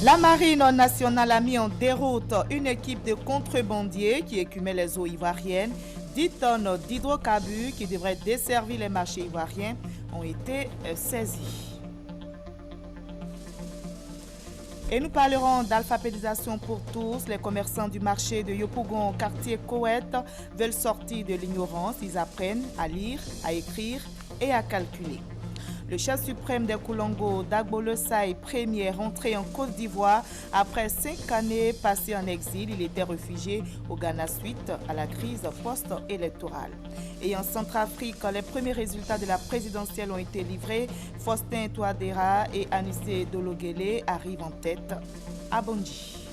La marine nationale a mis en déroute une équipe de contrebandiers qui écumait les eaux ivoiriennes. 10 tonnes d'hydrocarbures qui devraient desservir les marchés ivoiriens ont été saisies. Et nous parlerons d'alphabétisation pour tous. Les commerçants du marché de Yopougon, quartier Koweït, veulent sortir de l'ignorance. Ils apprennent à lire, à écrire et à calculer. Le chef suprême des Koulongo, Dagbo Losai, premier rentré en Côte d'Ivoire après 5 années passées en exil. Il était réfugié au Ghana suite à la crise post-électorale. Et en Centrafrique, les premiers résultats de la présidentielle ont été livrés. Faustin Touadéra et Anissé Dologuélé arrivent en tête à Bondji.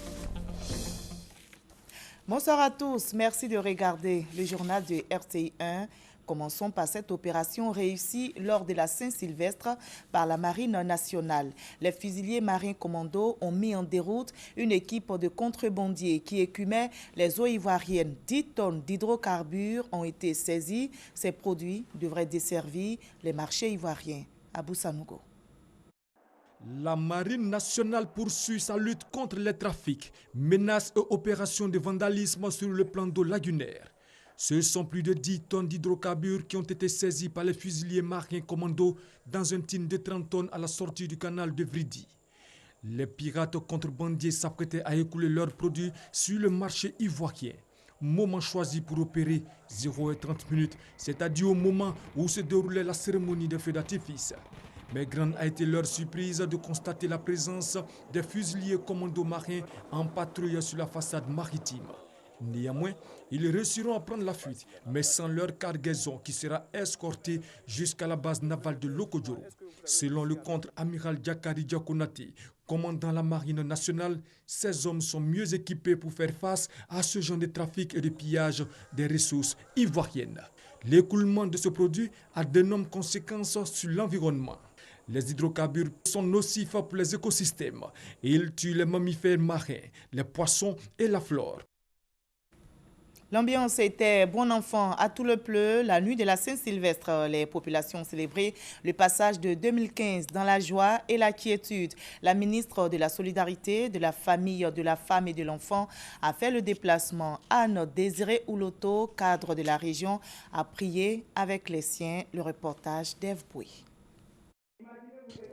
Bonsoir à tous, merci de regarder le journal de RTI 1. Commençons par cette opération réussie lors de la Saint-Sylvestre par la Marine nationale. Les fusiliers marins commandos ont mis en déroute une équipe de contrebandiers qui écumait les eaux ivoiriennes. 10 tonnes d'hydrocarbures ont été saisies. Ces produits devraient desservir les marchés ivoiriens. Abou Sanogo. La Marine nationale poursuit sa lutte contre les trafics, menaces et opérations de vandalisme sur le plan d'eau lagunaire. Ce sont plus de 10 tonnes d'hydrocarbures qui ont été saisies par les fusiliers marins commandos dans un tin de 30 tonnes à la sortie du canal de Vridi. Les pirates contrebandiers s'apprêtaient à écouler leurs produits sur le marché ivoirien. Moment choisi pour opérer 0h30, c'est-à-dire au moment où se déroulait la cérémonie de feu d'artifice. Mais grande a été leur surprise de constater la présence des fusiliers commandos marins en patrouille sur la façade maritime. Néanmoins, ils réussiront à prendre la fuite, mais sans leur cargaison qui sera escortée jusqu'à la base navale de Lokodjoro. Selon le contre-amiral Diakari Diakonate, commandant la marine nationale, ces hommes sont mieux équipés pour faire face à ce genre de trafic et de pillage des ressources ivoiriennes. L'écoulement de ce produit a d'énormes conséquences sur l'environnement. Les hydrocarbures sont nocifs pour les écosystèmes et ils tuent les mammifères marins, les poissons et la flore. L'ambiance était bon enfant à tout le pleu. La nuit de la Saint-Sylvestre, les populations ont célébré le passage de 2015 dans la joie et la quiétude. La ministre de la Solidarité, de la Famille, de la Femme et de l'Enfant a fait le déplacement. Anne Désiré Ouloto, cadre de la région, a prié avec les siens. Le reportage d'Ève Bouy.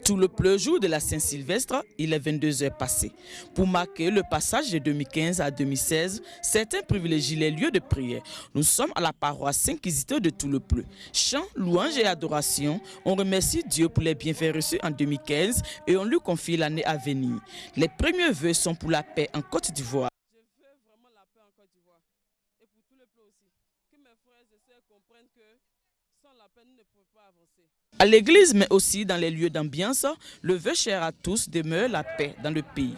Tout le pleu jour de la Saint-Sylvestre, il est 22h passé. Pour marquer le passage de 2015 à 2016, certains privilégient les lieux de prière. Nous sommes à la paroisse Saint-Quisiteur de tout le pleu. Chants, louanges et adorations, on remercie Dieu pour les bienfaits reçus en 2015 et on lui confie l'année à venir. Les premiers vœux sont pour la paix en Côte d'Ivoire. Je veux vraiment la paix en Côte d'Ivoire et pour tout le pleu aussi. Que mes frères et sœurs comprennent que sans la paix, nous ne pouvons pas avancer. À l'église, mais aussi dans les lieux d'ambiance, le vœu cher à tous demeure la paix dans le pays.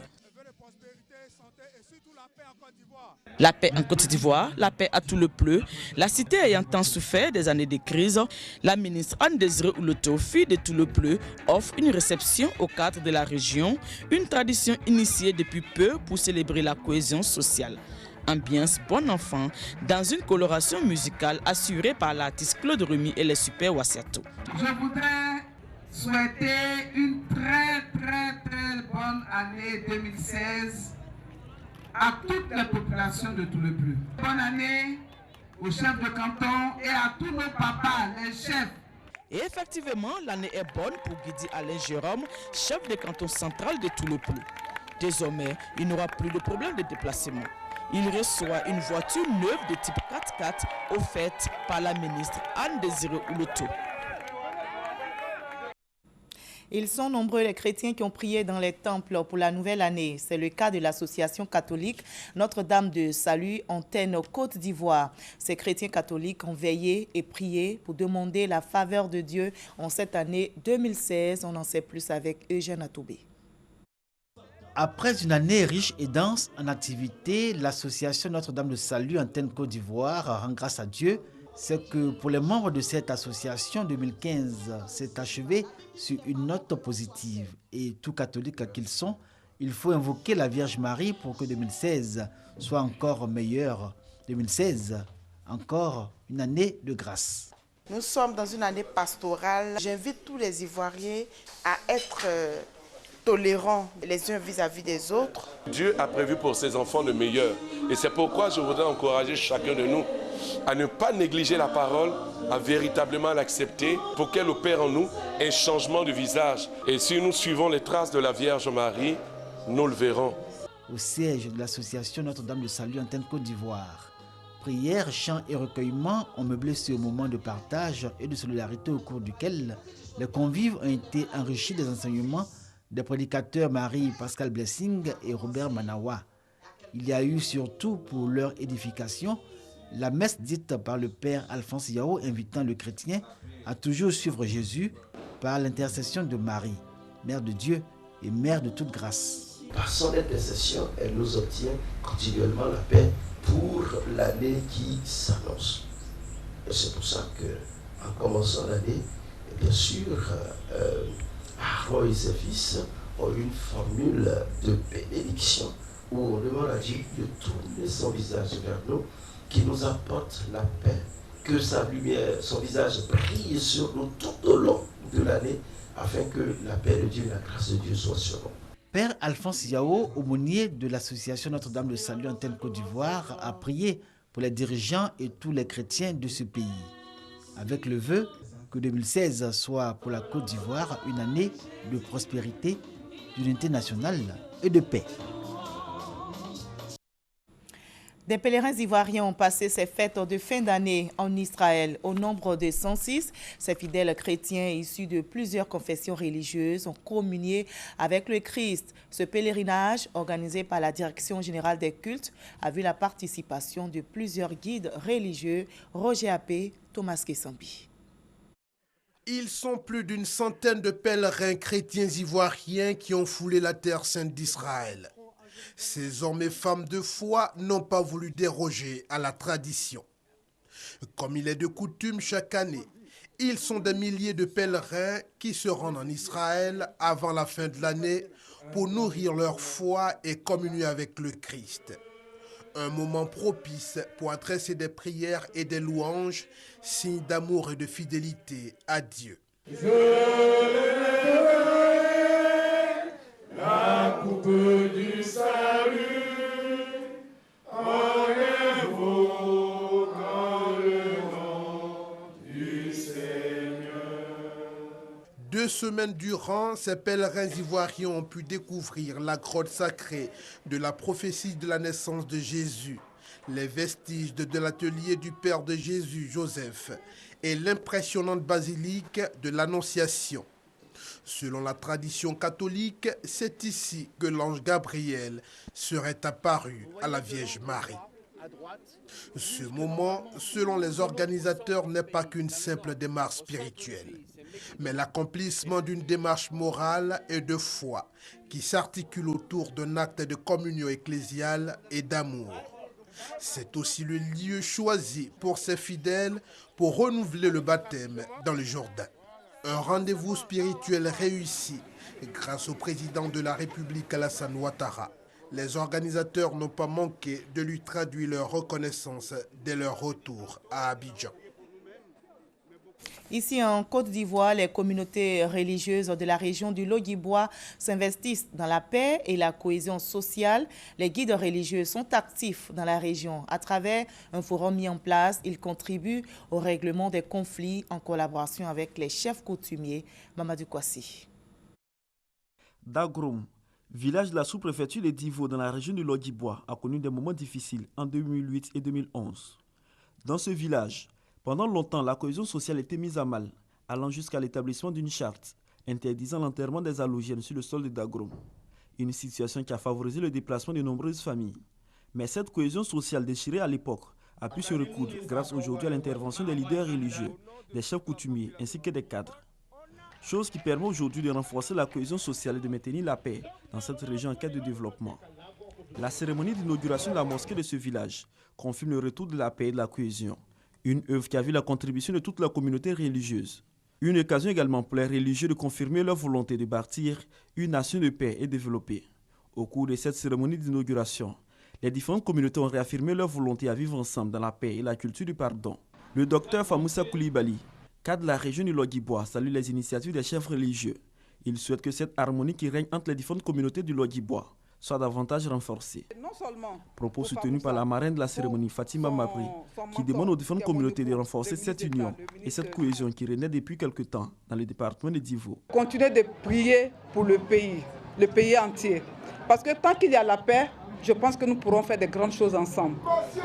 La paix en Côte d'Ivoire, la paix à tout le pleu. La cité ayant tant souffert des années de crise, la ministre Anne Désiré Ouloto, fille de tout le pleu, offre une réception au cadre de la région, une tradition initiée depuis peu pour célébrer la cohésion sociale. Ambiance bon enfant dans une coloration musicale assurée par l'artiste Claude Remy et les Super Wassiato. Je voudrais souhaiter une très bonne année 2016 à toutes les populations de tout le pleu. Bonne année aux chefs de canton et à tous nos papas, les chefs. Et effectivement, l'année est bonne pour Guidi Alain Jérôme, chef de canton central de tout le pleu. Désormais, il n'aura plus de problème de déplacement. Il reçoit une voiture neuve de type 4x4 offerte par la ministre Anne Désiré Ouloto. Ils sont nombreux les chrétiens qui ont prié dans les temples pour la nouvelle année. C'est le cas de l'association catholique Notre-Dame de Salut, antenne Côte d'Ivoire. Ces chrétiens catholiques ont veillé et prié pour demander la faveur de Dieu en cette année 2016. On en sait plus avec Eugène Atoubé. Après une année riche et dense en activités, l'association Notre-Dame de Salut, antenne Côte d'Ivoire, rend grâce à Dieu. C'est que pour les membres de cette association, 2015 s'est achevé sur une note positive. Et tout catholique qu'ils sont, il faut invoquer la Vierge Marie pour que 2016 soit encore meilleur. 2016, encore une année de grâce. Nous sommes dans une année pastorale. J'invite tous les Ivoiriens à être tolérants les uns vis-à-vis des autres. Dieu a prévu pour ses enfants le meilleur. Et c'est pourquoi je voudrais encourager chacun de nous à ne pas négliger la parole, à véritablement l'accepter pour qu'elle opère en nous un changement de visage. Et si nous suivons les traces de la Vierge Marie, nous le verrons. Au siège de l'association Notre-Dame de Salut Antenne Côte d'Ivoire, prières, chants et recueillements ont meublé ce moment de partage et de solidarité au cours duquel les convives ont été enrichis des enseignements des prédicateurs Marie-Pascal Blessing et Robert Manawa. Il y a eu surtout pour leur édification la messe dite par le père Alphonse Yao invitant le chrétien à toujours suivre Jésus par l'intercession de Marie, Mère de Dieu et Mère de toute grâce. Par son intercession, elle nous obtient continuellement la paix pour l'année qui s'annonce. Et c'est pour ça qu'en commençant l'année, bien sûr, Aaron et ses fils ont une formule de bénédiction où on demande à Dieu de tourner son visage vers nous, qui nous apporte la paix, que sa lumière, son visage brille sur nous tout au long de l'année, afin que la paix de Dieu et la grâce de Dieu soient sur nous. Père Alphonse Yao, aumônier de l'association Notre-Dame de Salut Antenne Côte d'Ivoire, a prié pour les dirigeants et tous les chrétiens de ce pays, avec le vœu que 2016 soit pour la Côte d'Ivoire une année de prospérité, d'unité nationale et de paix. Des pèlerins ivoiriens ont passé ces fêtes de fin d'année en Israël. Au nombre de 106, ces fidèles chrétiens issus de plusieurs confessions religieuses ont communié avec le Christ. Ce pèlerinage, organisé par la Direction générale des cultes, a vu la participation de plusieurs guides religieux. Roger Appé, Thomas Kessambi. Ils sont plus d'une centaine de pèlerins chrétiens ivoiriens qui ont foulé la terre sainte d'Israël. Ces hommes et femmes de foi n'ont pas voulu déroger à la tradition. Comme il est de coutume chaque année, ils sont des milliers de pèlerins qui se rendent en Israël avant la fin de l'année pour nourrir leur foi et communier avec le Christ. Un moment propice pour adresser des prières et des louanges, signe d'amour et de fidélité à Dieu. La coupe du salut, enlève-vous dans le nom du Seigneur. 2 semaines durant, ces pèlerins ivoiriens ont pu découvrir la grotte sacrée de la prophétie de la naissance de Jésus, les vestiges de l'atelier du père de Jésus, Joseph, et l'impressionnante basilique de l'Annonciation. Selon la tradition catholique, c'est ici que l'ange Gabriel serait apparu à la Vierge Marie. Ce moment, selon les organisateurs, n'est pas qu'une simple démarche spirituelle, mais l'accomplissement d'une démarche morale et de foi qui s'articule autour d'un acte de communion ecclésiale et d'amour. C'est aussi le lieu choisi pour ces fidèles pour renouveler le baptême dans le Jourdain. Un rendez-vous spirituel réussi grâce au président de la République Alassane Ouattara. Les organisateurs n'ont pas manqué de lui traduire leur reconnaissance dès leur retour à Abidjan. Ici en Côte d'Ivoire, les communautés religieuses de la région du Logui-Bois s'investissent dans la paix et la cohésion sociale. Les guides religieux sont actifs dans la région. À travers un forum mis en place, ils contribuent au règlement des conflits en collaboration avec les chefs coutumiers. Mamadou Kwasi. Dagroum, village de la sous-préfecture de Divo dans la région du Logui-Bois, a connu des moments difficiles en 2008 et 2011. Dans ce village, pendant longtemps, la cohésion sociale était mise à mal, allant jusqu'à l'établissement d'une charte interdisant l'enterrement des halogènes sur le sol de Dagroum. Une situation qui a favorisé le déplacement de nombreuses familles. Mais cette cohésion sociale déchirée à l'époque a pu se recoudre grâce aujourd'hui à l'intervention des leaders religieux, des chefs coutumiers ainsi que des cadres. Chose qui permet aujourd'hui de renforcer la cohésion sociale et de maintenir la paix dans cette région en quête de développement. La cérémonie d'inauguration de la mosquée de ce village confirme le retour de la paix et de la cohésion. Une œuvre qui a vu la contribution de toute la communauté religieuse. Une occasion également pour les religieux de confirmer leur volonté de bâtir une nation de paix et développée. Au cours de cette cérémonie d'inauguration, les différentes communautés ont réaffirmé leur volonté à vivre ensemble dans la paix et la culture du pardon. Le docteur Famoussa Koulibaly, cadre de la région du Logui-Bois, salue les initiatives des chefs religieux. Il souhaite que cette harmonie qui règne entre les différentes communautés du Lodjibois soit davantage renforcée. Propos soutenus par la marraine de la cérémonie, Fatima Mabri, qui demande aux différentes communautés de renforcer cette union et cette cohésion qui renaît depuis quelque temps dans le département de Divo. Continuez de prier pour le pays entier. Parce que tant qu'il y a la paix, je pense que nous pourrons faire de grandes choses ensemble.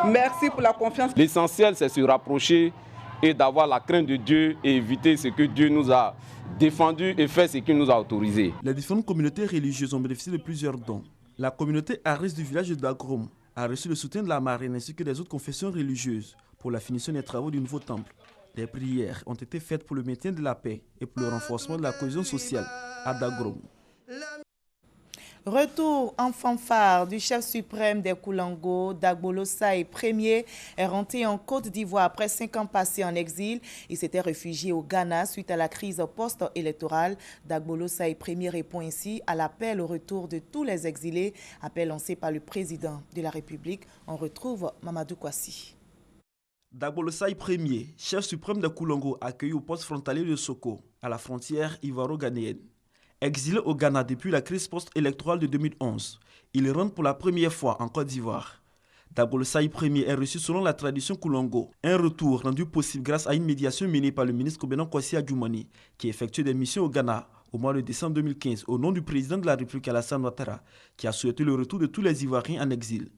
Merci pour la confiance. L'essentiel, c'est se rapprocher et d'avoir la crainte de Dieu et éviter ce que Dieu nous a défendu et faire ce qu'il nous a autorisé. Les différentes communautés religieuses ont bénéficié de plusieurs dons. La communauté Aris du village de Dagrom a reçu le soutien de la marine ainsi que des autres confessions religieuses pour la finition des travaux du nouveau temple. Des prières ont été faites pour le maintien de la paix et pour le renforcement de la cohésion sociale à Dagrom. Retour en fanfare du chef suprême des Koulango, Dagbolo Saï Ier, est rentré en Côte d'Ivoire après 5 ans passés en exil. Il s'était réfugié au Ghana suite à la crise post-électorale. Dagbolo Saï Ier répond ainsi à l'appel au retour de tous les exilés, appel lancé par le président de la République. On retrouve Mamadou Kwasi. Dagbolo Saï Ier, chef suprême des Koulango, accueilli au poste frontalier de Soko, à la frontière ivoiro-ghanéenne. Exilé au Ghana depuis la crise post-électorale de 2011, il rentre pour la première fois en Côte d'Ivoire. Dagbolo Saï Ier est reçu selon la tradition Koulango, un retour rendu possible grâce à une médiation menée par le ministre Kobenan Kwasi Adjoumani, qui effectuait des missions au Ghana au mois de décembre 2015 au nom du président de la République Alassane Ouattara, qui a souhaité le retour de tous les Ivoiriens en exil.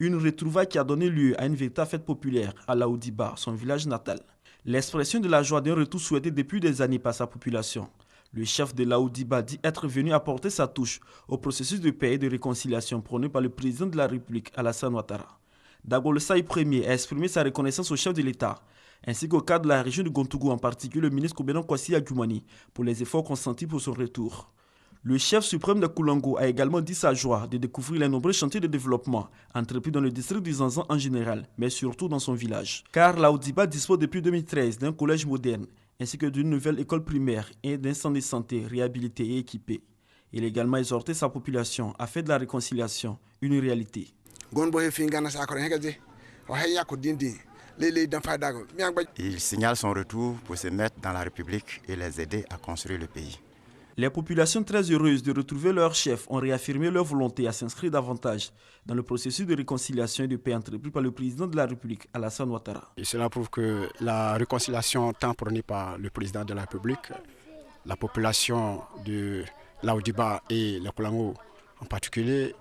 Une retrouvaille qui a donné lieu à une véritable fête populaire à Laoudiba, son village natal. L'expression de la joie d'un retour souhaité depuis des années par sa population. Le chef de Laoudiba dit être venu apporter sa touche au processus de paix et de réconciliation prôné par le président de la République, Alassane Ouattara. Dagbolo Saï Ier a exprimé sa reconnaissance au chef de l'État, ainsi qu'au cadre de la région de Gontougou, en particulier le ministre Kobenan Kwasi Adjoumani, pour les efforts consentis pour son retour. Le chef suprême de Koulango a également dit sa joie de découvrir les nombreux chantiers de développement entrepris dans le district du Zanzan en général, mais surtout dans son village. Car Laoudiba dispose depuis 2013 d'un collège moderne, ainsi que d'une nouvelle école primaire et d'un centre de santé réhabilité et équipé. Il a également exhorté sa population à faire de la réconciliation une réalité. Il signale son retour pour se mettre dans la République et les aider à construire le pays. Les populations très heureuses de retrouver leur chef ont réaffirmé leur volonté à s'inscrire davantage dans le processus de réconciliation et de paix entrepris par le président de la République, Alassane Ouattara. Et cela prouve que la réconciliation tant prônée par le président de la République, la population de Laoudiba et le Koulango en particulier,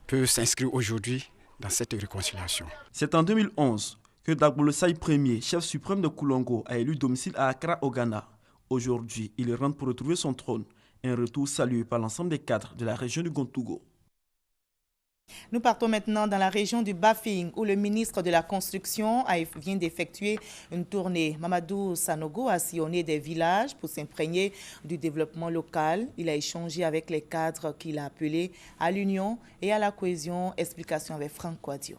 peut s'inscrire aujourd'hui dans cette réconciliation. C'est en 2011 que Dagbolo Saï Ier, chef suprême de Koulango, a élu domicile à Accra au Ghana. Aujourd'hui, il rentre pour retrouver son trône. Un retour salué par l'ensemble des cadres de la région du Gontougou. Nous partons maintenant dans la région du Bafing où le ministre de la Construction vient d'effectuer une tournée. Mamadou Sanogo a sillonné des villages pour s'imprégner du développement local. Il a échangé avec les cadres qu'il a appelés à l'union et à la cohésion. Explication avec Franck Kouadio.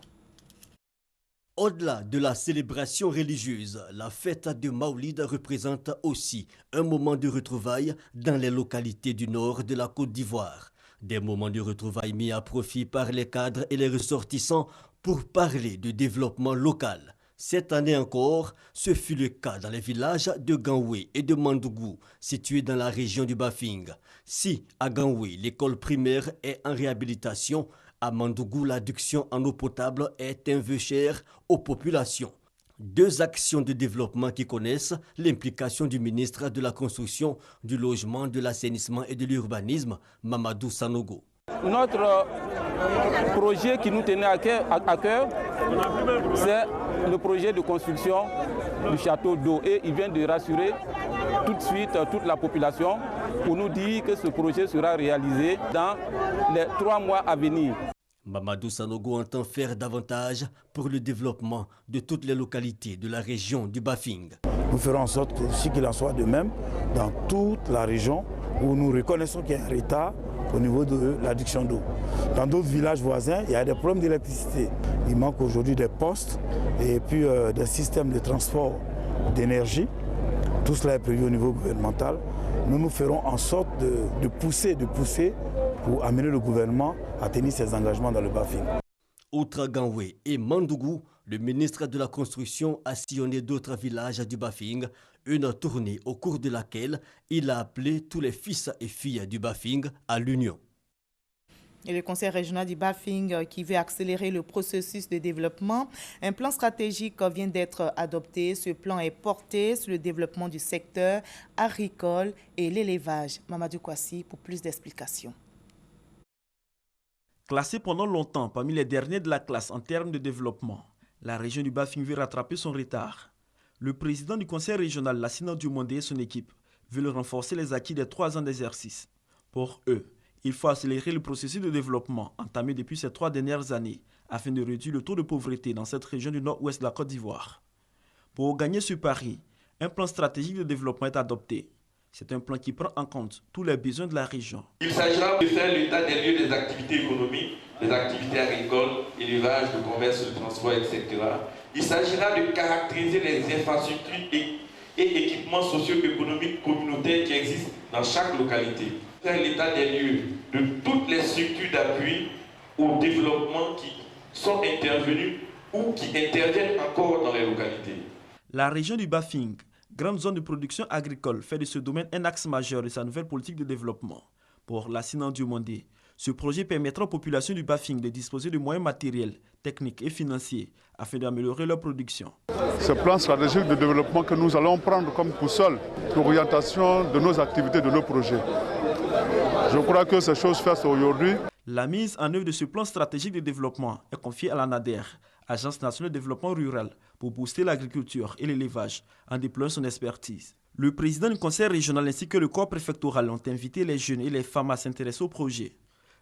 Au-delà de la célébration religieuse, la fête de Maoulid représente aussi un moment de retrouvailles dans les localités du nord de la Côte d'Ivoire. Des moments de retrouvailles mis à profit par les cadres et les ressortissants pour parler de développement local. Cette année encore, ce fut le cas dans les villages de Ganoué et de Mandougou, situés dans la région du Bafing. Si à Ganoué, l'école primaire est en réhabilitation, à Mandougou, l'adduction en eau potable est un vœu cher aux populations. Deux actions de développement qui connaissent l'implication du ministre de la Construction, du Logement, de l'Assainissement et de l'Urbanisme, Mamadou Sanogo. Notre projet qui nous tenait à cœur, c'est le projet de construction du château d'eau. Et il vient de rassurer tout de suite toute la population pour nous dire que ce projet sera réalisé dans les 3 mois à venir. Mamadou Sanogo entend faire davantage pour le développement de toutes les localités de la région du Bafing. Nous ferons en sorte qu'il en soit de même dans toute la région où nous reconnaissons qu'il y a un retard au niveau de l'adduction d'eau. Dans d'autres villages voisins, il y a des problèmes d'électricité. Il manque aujourd'hui des postes et puis des systèmes de transport d'énergie. Tout cela est prévu au niveau gouvernemental. Nous ferons en sorte de pousser pour amener le gouvernement à tenir ses engagements dans le Bafing. Outre Ganoué et Mandougou, Le ministre de la Construction a sillonné d'autres villages du Bafing, une tournée au cours de laquelle il a appelé tous les fils et filles du Bafing à l'union. Et le Conseil régional du Bafing qui veut accélérer le processus de développement. Un plan stratégique vient d'être adopté. Ce plan est porté sur le développement du secteur agricole et l'élevage. Mamadou Kwasi pour plus d'explications. Classé pendant longtemps parmi les derniers de la classe en termes de développement, la région du Bafing veut rattraper son retard. Le président du conseil régional, Lassina Diomondé et son équipe veulent renforcer les acquis des 3 ans d'exercice. Pour eux, il faut accélérer le processus de développement entamé depuis ces 3 dernières années afin de réduire le taux de pauvreté dans cette région du nord-ouest de la Côte d'Ivoire. Pour gagner ce pari, un plan stratégique de développement est adopté. C'est un plan qui prend en compte tous les besoins de la région. Il s'agira de faire l'état des lieux des activités économiques, des activités agricoles, élevage, de commerce, de transport, etc. Il s'agira de caractériser les infrastructures et équipements socio-économiques communautaires qui existent dans chaque localité. Faire l'état des lieux de toutes les structures d'appui au développement qui sont intervenues ou qui interviennent encore dans les localités. La région du Bafing, grande zone de production agricole, fait de ce domaine un axe majeur de sa nouvelle politique de développement. Pour Lassina Diomondé, ce projet permettra aux populations du Bafing de disposer de moyens matériels, techniques et financiers afin d'améliorer leur production. Ce plan stratégique de développement que nous allons prendre comme boussole d'orientation de nos activités, de nos projets. Je crois que ces choses faites aujourd'hui. La mise en œuvre de ce plan stratégique de développement est confiée à l'ANADER, Agence nationale de développement rural, pour booster l'agriculture et l'élevage en déployant son expertise. Le président du conseil régional ainsi que le corps préfectoral ont invité les jeunes et les femmes à s'intéresser au projet.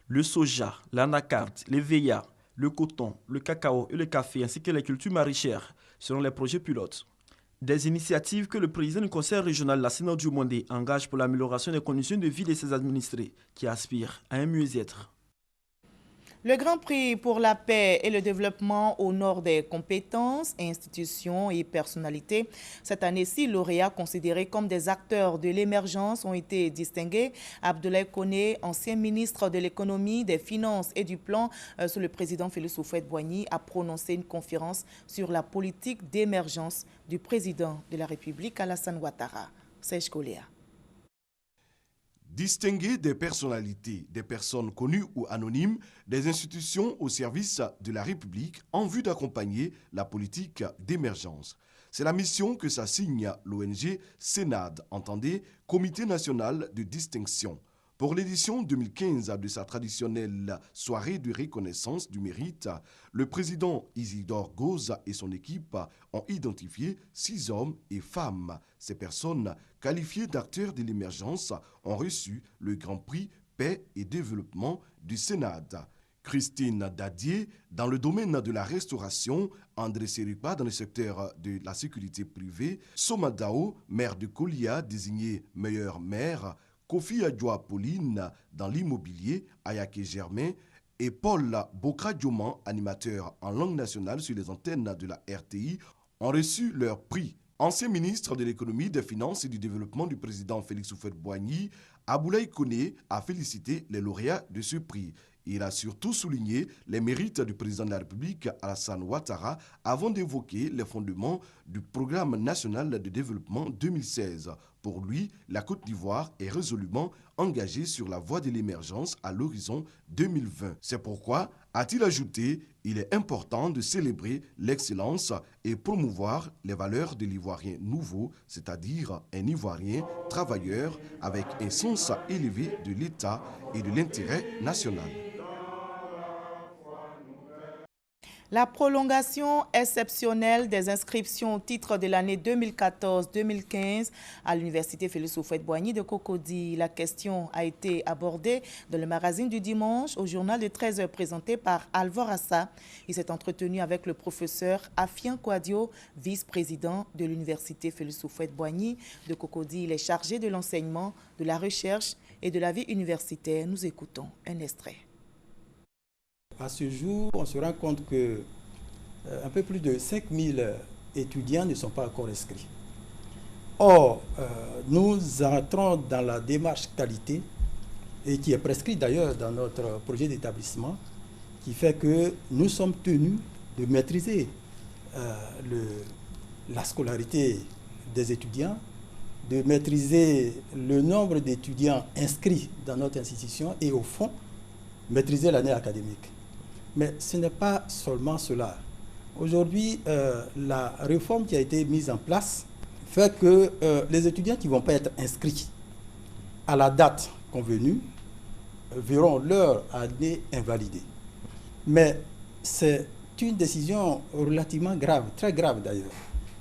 Le soja, l'anacarde, les veillas, le coton, le cacao et le café ainsi que les cultures maraîchères seront les projets pilotes. Des initiatives que le président du conseil régional, Lassina Diomondé, engage pour l'amélioration des conditions de vie de ses administrés qui aspirent à un mieux-être. Le Grand Prix pour la paix et le développement honore des compétences, institutions et personnalités. Cette année-ci, lauréats considérés comme des acteurs de l'émergence ont été distingués. Abdoulaye Koné, ancien ministre de l'économie, des finances et du plan sous le président Félix Houphouët-Boigny, a prononcé une conférence sur la politique d'émergence du président de la République, Alassane Ouattara. Serge Koléa. Distinguer des personnalités, des personnes connues ou anonymes, des institutions au service de la République en vue d'accompagner la politique d'émergence. C'est la mission que s'assigne l'ONG CENAD, entendez, Comité national de distinction. Pour l'édition 2015 de sa traditionnelle soirée de reconnaissance du mérite, le président Isidore Goza et son équipe ont identifié 6 hommes et femmes. Ces personnes qualifiées d'acteurs de l'émergence ont reçu le Grand Prix Paix et Développement du CENAD. Christine Dadier dans le domaine de la restauration, André Seripa dans le secteur de la sécurité privée, Soma Dao, maire de Kolia, désigné meilleure maire, Kofi Adjoa Pauline dans l'immobilier, Ayake Germain et Paul Bokra-Dioman, animateur en langue nationale sur les antennes de la RTI, ont reçu leur prix. Ancien ministre de l'économie, des finances et du développement du président Félix Houphouët-Boigny, Abdoulaye Koné a félicité les lauréats de ce prix. Il a surtout souligné les mérites du président de la République, Alassane Ouattara, avant d'évoquer les fondements du programme national de développement 2016. Pour lui, la Côte d'Ivoire est résolument engagée sur la voie de l'émergence à l'horizon 2020. C'est pourquoi, a-t-il ajouté, il est important de célébrer l'excellence et promouvoir les valeurs de l'Ivoirien nouveau, c'est-à-dire un Ivoirien travailleur avec un sens élevé de l'État et de l'intérêt national. La prolongation exceptionnelle des inscriptions au titre de l'année 2014-2015 à l'université Félix Houphouët-Boigny de Cocody. La question a été abordée dans le magazine du dimanche au journal de 13h présenté par Alvor Assa. Il s'est entretenu avec le professeur Afien Kouadio, vice-président de l'université Félix Houphouët-Boigny de Cocody. Il est chargé de l'enseignement, de la recherche et de la vie universitaire. Nous écoutons un extrait. À ce jour, on se rend compte que un peu plus de 5000 étudiants ne sont pas encore inscrits. Or, nous entrons dans la démarche qualité, et qui est prescrite d'ailleurs dans notre projet d'établissement, qui fait que nous sommes tenus de maîtriser la scolarité des étudiants, de maîtriser le nombre d'étudiants inscrits dans notre institution et au fond, maîtriser l'année académique. Mais ce n'est pas seulement cela. Aujourd'hui, la réforme qui a été mise en place fait que les étudiants qui ne vont pas être inscrits à la date convenue verront leur année invalidée. Mais c'est une décision relativement grave, très grave d'ailleurs.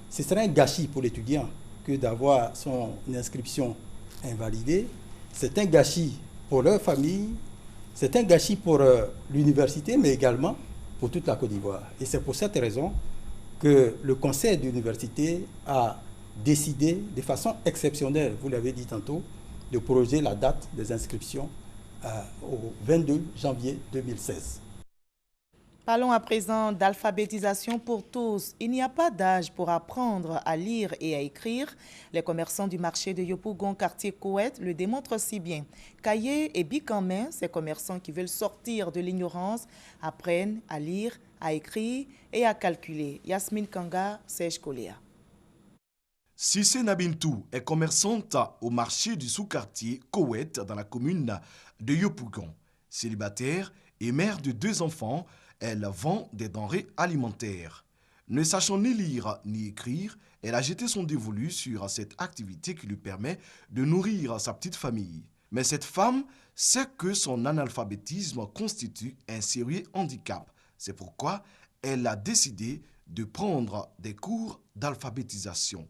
Ce serait un gâchis pour l'étudiant que d'avoir son inscription invalidée. C'est un gâchis pour leur famille, c'est un gâchis pour l'université, mais également pour toute la Côte d'Ivoire. Et c'est pour cette raison que le conseil d'université a décidé de façon exceptionnelle, vous l'avez dit tantôt, de proroger la date des inscriptions au 22 janvier 2016. Parlons à présent d'alphabétisation pour tous. Il n'y a pas d'âge pour apprendre à lire et à écrire. Les commerçants du marché de Yopougon, quartier Koweït, le démontrent si bien. Cahiers et bic en main, ces commerçants qui veulent sortir de l'ignorance apprennent à lire, à écrire et à calculer. Yasmine Kanga, Serge Koléa. Cissé Nabintou est commerçante au marché du sous-quartier Koweït dans la commune de Yopougon. Célibataire et mère de 2 enfants, elle vend des denrées alimentaires. Ne sachant ni lire ni écrire, elle a jeté son dévolu sur cette activité qui lui permet de nourrir sa petite famille. Mais cette femme sait que son analphabétisme constitue un sérieux handicap. C'est pourquoi elle a décidé de prendre des cours d'alphabétisation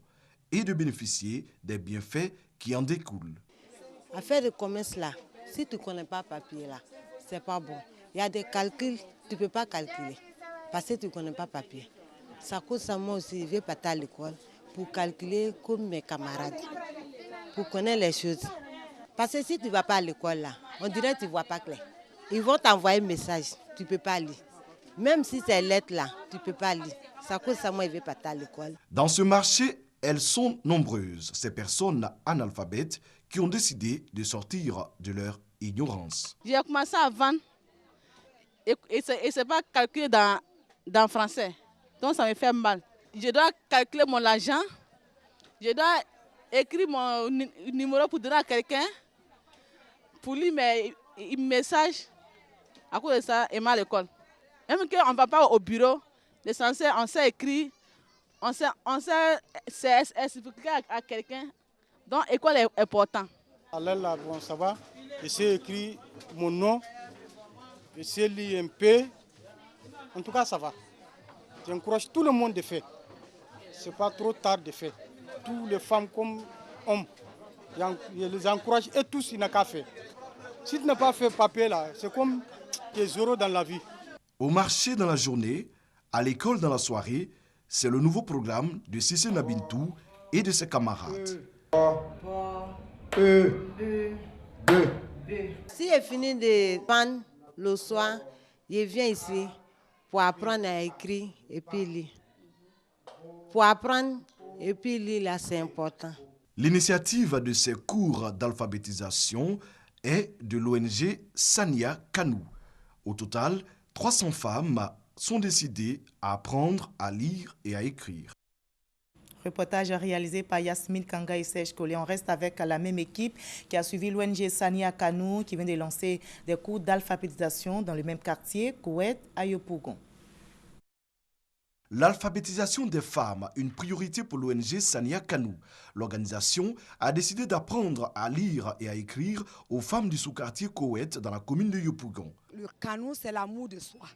et de bénéficier des bienfaits qui en découlent. Affaire de commerce là, si tu ne connais pas papier là, c'est pas bon. Il y a des calculs, tu ne peux pas calculer parce que tu ne connais pas papier. Ça cause ça, moi aussi, je vais pas à l'école pour calculer comme mes camarades, pour connaître les choses. Parce que si tu ne vas pas à l'école là, on dirait que tu ne vois pas clair. Ils vont t'envoyer un message, tu ne peux pas lire. Même si c'est lettre là, tu ne peux pas lire. Ça cause ça, moi, je vais pas à l'école. Dans ce marché, elles sont nombreuses, ces personnes analphabètes qui ont décidé de sortir de leur ignorance. J'ai commencé à vendre et ce n'est pas calculé dans français. Donc ça me fait mal. Je dois calculer mon argent, je dois écrire mon numéro pour donner à quelqu'un, pour lire mes messages. À cause de ça, et mal à l'école. Même qu'on ne va pas au bureau, l'essentiel, on sait écrire, on sait expliquer à quelqu'un. Donc l'école est importante. Alors là, bon, ça va. Je sais écrire mon nom, je sais lire un peu. En tout cas, ça va. J'encourage tout le monde de faire. Ce n'est pas trop tard de faire. Toutes les femmes comme hommes, je les encourage et tous, ils n'ont qu'à faire. Si tu n'as pas fait papier là, c'est comme tes zéros dans la vie. Au marché dans la journée, à l'école dans la soirée, c'est le nouveau programme de Cissé Nabintou et de ses camarades. Si je finis de prendre le soir, je viens ici pour apprendre à écrire et puis lire. Pour apprendre et puis lire, là, c'est important. L'initiative de ces cours d'alphabétisation est de l'ONG Sania Kanou. Au total, 300 femmes sont décidées à apprendre à lire et à écrire. Reportage réalisé par Yasmine Kanga et Serge Koléa. On reste avec la même équipe qui a suivi l'ONG Sania Kanou qui vient de lancer des cours d'alphabétisation dans le même quartier, Koweït, à Yopougon. L'alphabétisation des femmes, une priorité pour l'ONG Sania Kanou. L'organisation a décidé d'apprendre à lire et à écrire aux femmes du sous-quartier Koweït dans la commune de Yopougon. Le Kanou, c'est l'amour de soi,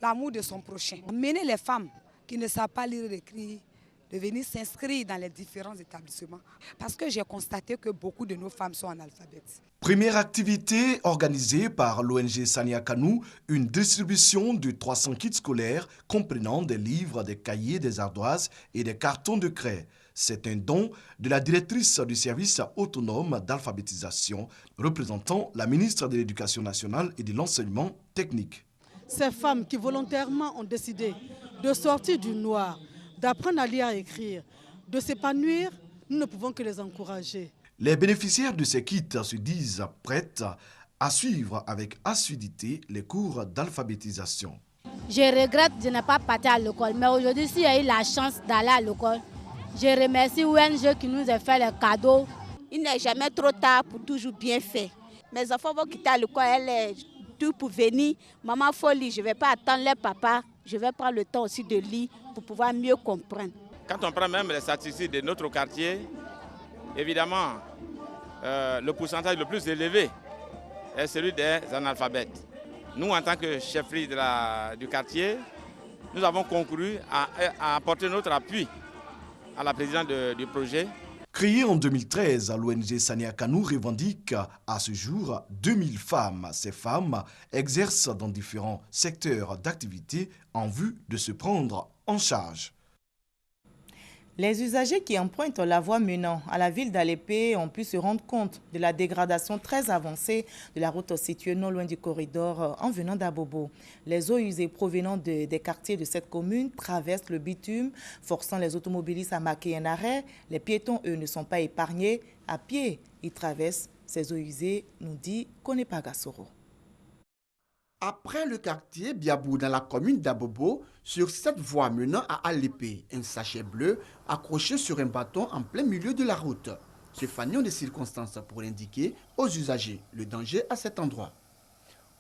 l'amour de son prochain. Mener les femmes qui ne savent pas lire et écrire, de venir s'inscrire dans les différents établissements. Parce que j'ai constaté que beaucoup de nos femmes sont analphabètes. Première activité organisée par l'ONG Sania Kanou, une distribution de 300 kits scolaires comprenant des livres, des cahiers, des ardoises et des cartons de craie. C'est un don de la directrice du service autonome d'alphabétisation, représentant la ministre de l'Éducation nationale et de l'enseignement technique. Ces femmes qui volontairement ont décidé de sortir du noir, d'apprendre à lire et à écrire, de s'épanouir, nous ne pouvons que les encourager. Les bénéficiaires de ces kits se disent prêtes à suivre avec assiduité les cours d'alphabétisation. Je regrette de ne pas partir à l'école. Mais aujourd'hui, si j'ai eu la chance d'aller à l'école, je remercie ONG qui nous a fait le cadeau. Il n'est jamais trop tard pour toujours bien faire. Mes enfants vont quitter à l'école, elle est tout pour venir. Maman faut lire, je ne vais pas attendre les papas. Je vais prendre le temps aussi de lire pour pouvoir mieux comprendre. Quand on prend même les statistiques de notre quartier, évidemment, le pourcentage le plus élevé est celui des analphabètes. Nous, en tant que chefferie du quartier, nous avons concouru à apporter notre appui à la présidente du projet. Créée en 2013, l'ONG Sania Kanou revendique à ce jour 2000 femmes. Ces femmes exercent dans différents secteurs d'activité en vue de se prendre en charge. Les usagers qui empruntent la voie menant à la ville d'Alépé ont pu se rendre compte de la dégradation très avancée de la route située non loin du corridor en venant d'Abobo. Les eaux usées provenant des quartiers de cette commune traversent le bitume, forçant les automobilistes à marquer un arrêt. Les piétons, eux, ne sont pas épargnés. À pied, ils traversent ces eaux usées, nous dit Konepa Gassoro. Après le quartier Biabou dans la commune d'Abobo, sur cette voie menant à Alépé, un sachet bleu accroché sur un bâton en plein milieu de la route. Ce fanion de circonstances pour indiquer aux usagers le danger à cet endroit.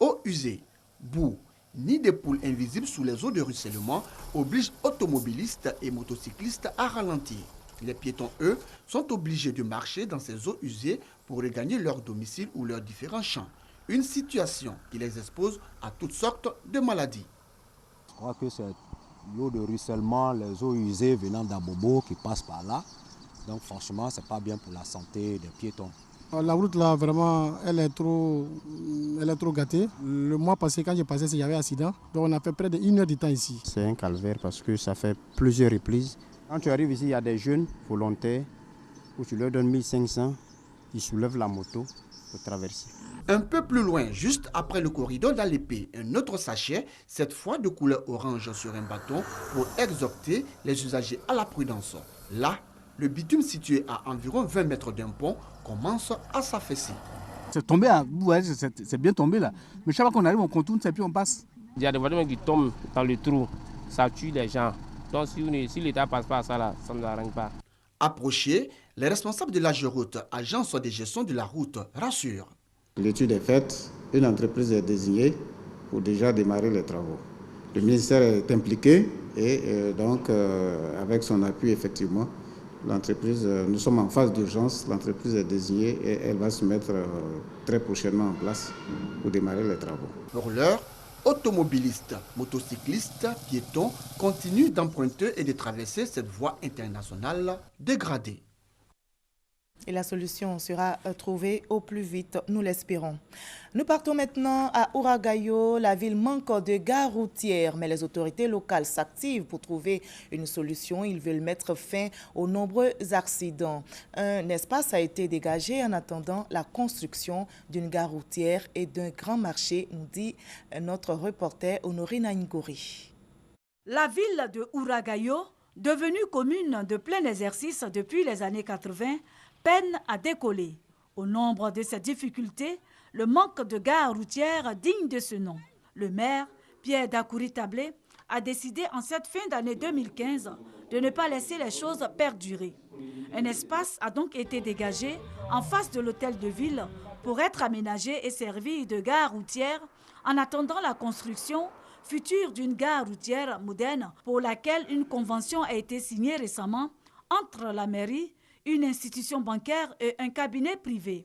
Eau usée, boue, nid de poules invisibles sous les eaux de ruissellement obligent automobilistes et motocyclistes à ralentir. Les piétons, eux, sont obligés de marcher dans ces eaux usées pour regagner leur domicile ou leurs différents champs. Une situation qui les expose à toutes sortes de maladies. Je crois que c'est l'eau de ruissellement, les eaux usées venant d'Abobo qui passent par là. Donc franchement, ce n'est pas bien pour la santé des piétons. La route là, vraiment, elle est trop gâtée. Le mois passé, quand j'ai passé, il y avait un accident. Donc on a fait près d'1 heure de temps ici. C'est un calvaire parce que ça fait plusieurs reprises. Quand tu arrives ici, il y a des jeunes volontaires où tu leur donnes 1500, ils soulèvent la moto pour traverser. Un peu plus loin, juste après le corridor d'Alépé, un autre sachet, cette fois de couleur orange sur un bâton, pour exhorter les usagers à la prudence. Là, le bitume situé à environ 20 mètres d'un pont commence à s'affaisser. C'est tombé, c'est bien tombé là. Mais chaque fois qu'on arrive, on contourne et puis on passe. Il y a des voitures qui tombent dans le trou, ça tue les gens. Donc si l'État passe pas à ça, là, ça ne nous arrange pas. Approchés, les responsables de l'AGEROUTE, agence de gestion de la route, rassurent. L'étude est faite, une entreprise est désignée pour déjà démarrer les travaux. Le ministère est impliqué et donc avec son appui effectivement, l'entreprise, nous sommes en phase d'urgence, l'entreprise est désignée et elle va se mettre très prochainement en place pour démarrer les travaux. Pour l'heure, automobilistes, motocyclistes, piétons continuent d'emprunter et de traverser cette voie internationale dégradée. Et la solution sera trouvée au plus vite, nous l'espérons. Nous partons maintenant à Ouragayo. La ville manque de gares routières, mais les autorités locales s'activent pour trouver une solution. Ils veulent mettre fin aux nombreux accidents. Un espace a été dégagé en attendant la construction d'une gare routière et d'un grand marché, nous dit notre reporter Honorina Ngori. La ville de Ouragayo, devenue commune de plein exercice depuis les années 80, peine à décoller. Au nombre de ces difficultés, le manque de gares routières digne de ce nom. Le maire, Pierre Dakouri-Tablé, a décidé en cette fin d'année 2015 de ne pas laisser les choses perdurer. Un espace a donc été dégagé en face de l'hôtel de ville pour être aménagé et servi de gare routière en attendant la construction future d'une gare routière moderne pour laquelle une convention a été signée récemment entre la mairie, une institution bancaire et un cabinet privé.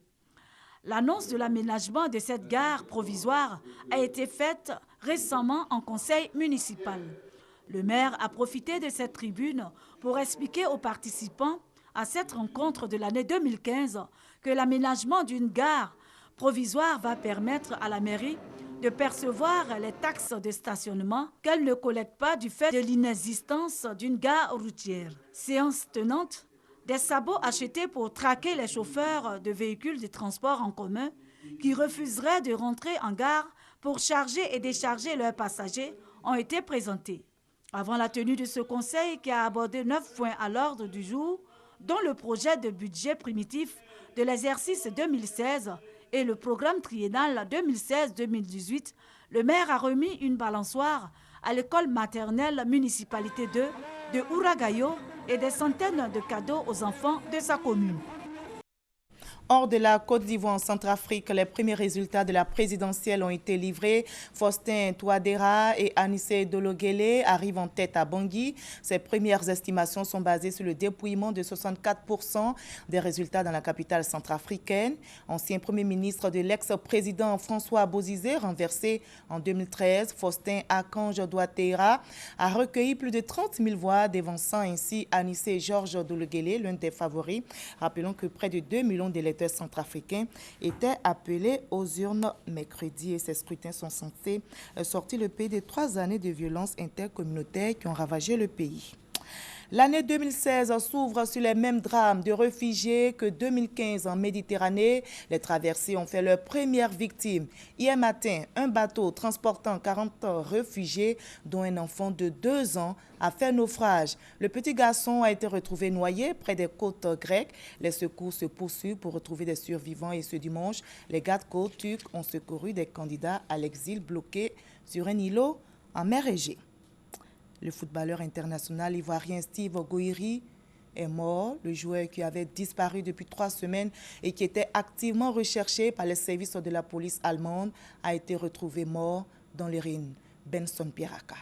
L'annonce de l'aménagement de cette gare provisoire a été faite récemment en conseil municipal. Le maire a profité de cette tribune pour expliquer aux participants à cette rencontre de l'année 2015 que l'aménagement d'une gare provisoire va permettre à la mairie de percevoir les taxes de stationnement qu'elle ne collecte pas du fait de l'inexistence d'une gare routière. Séance tenante, des sabots achetés pour traquer les chauffeurs de véhicules de transport en commun qui refuseraient de rentrer en gare pour charger et décharger leurs passagers ont été présentés. Avant la tenue de ce conseil qui a abordé 9 points à l'ordre du jour, dont le projet de budget primitif de l'exercice 2016 et le programme triennal 2016-2018, le maire a remis une balançoire à l'école maternelle municipalité 2 de Ouragayo et des centaines de cadeaux aux enfants de sa commune. Hors de la Côte d'Ivoire en Centrafrique, les premiers résultats de la présidentielle ont été livrés. Faustin Touadéra et Anissé Dologuélé arrivent en tête à Bangui. Ces premières estimations sont basées sur le dépouillement de 64% des résultats dans la capitale centrafricaine. Ancien premier ministre de l'ex-président François Bozizé, renversé en 2013, Faustin Akange Touadéra a recueilli plus de 30 000 voix, dévançant ainsi Anissé Georges Dologuélé, l'un des favoris. Rappelons que près de 2 millions d'électeurs centrafricains étaient appelés aux urnes mercredi et ces scrutins sont censés sortir le pays de 3 années de violences intercommunautaires qui ont ravagé le pays. L'année 2016 s'ouvre sur les mêmes drames de réfugiés que 2015 en Méditerranée. Les traversées ont fait leur première victime. Hier matin, un bateau transportant 40 réfugiés, dont un enfant de 2 ans, a fait naufrage. Le petit garçon a été retrouvé noyé près des côtes grecques. Les secours se poursuivent pour retrouver des survivants et ce dimanche, les gardes-côtes turcs ont secouru des candidats à l'exil bloqués sur un îlot en mer Égée. Le footballeur international ivoirien Steve Gohiri est mort. Le joueur qui avait disparu depuis 3 semaines et qui était activement recherché par les services de la police allemande a été retrouvé mort dans les Rhin. Benson Pierraka.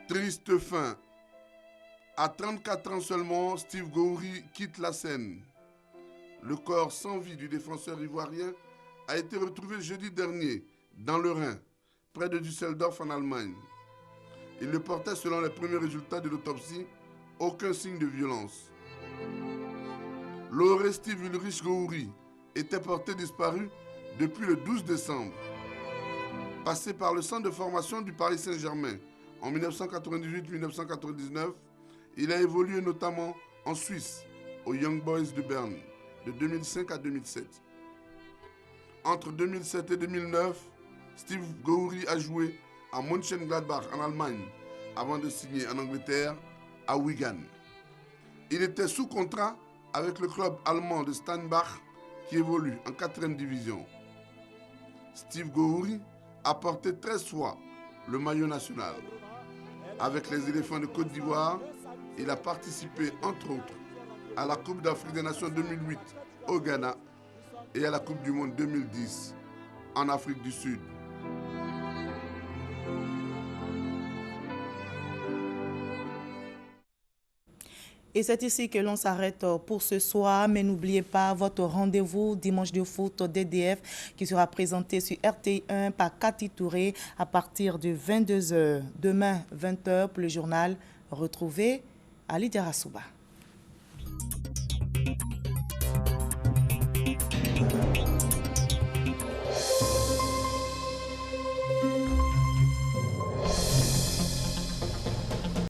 Triste fin. À 34 ans seulement, Steve Gohiri quitte la scène. Le corps sans vie du défenseur ivoirien a été retrouvé jeudi dernier dans le Rhin, près de Düsseldorf en Allemagne. Il ne portait, selon les premiers résultats de l'autopsie, aucun signe de violence. Lauré Steve Ulrich Gohiri était porté disparu depuis le 12 décembre. Passé par le centre de formation du Paris Saint-Germain en 1998-1999, il a évolué notamment en Suisse, aux Young Boys de Berne, de 2005 à 2007. Entre 2007 et 2009, Steve Gohiri a joué à Mönchengladbach en Allemagne, avant de signer en Angleterre, à Wigan. Il était sous contrat avec le club allemand de Steinbach, qui évolue en 4e division. Steve Gohiri a porté 13 fois le maillot national. Avec les éléphants de Côte d'Ivoire, il a participé, entre autres, à la Coupe d'Afrique des Nations 2008 au Ghana et à la Coupe du Monde 2010 en Afrique du Sud. Et c'est ici que l'on s'arrête pour ce soir, mais n'oubliez pas votre rendez-vous dimanche de foot DDF qui sera présenté sur RTI1 par Cathy Touré à partir de 22h. Demain, 20h pour le journal. Retrouvez Ali Diarasouba.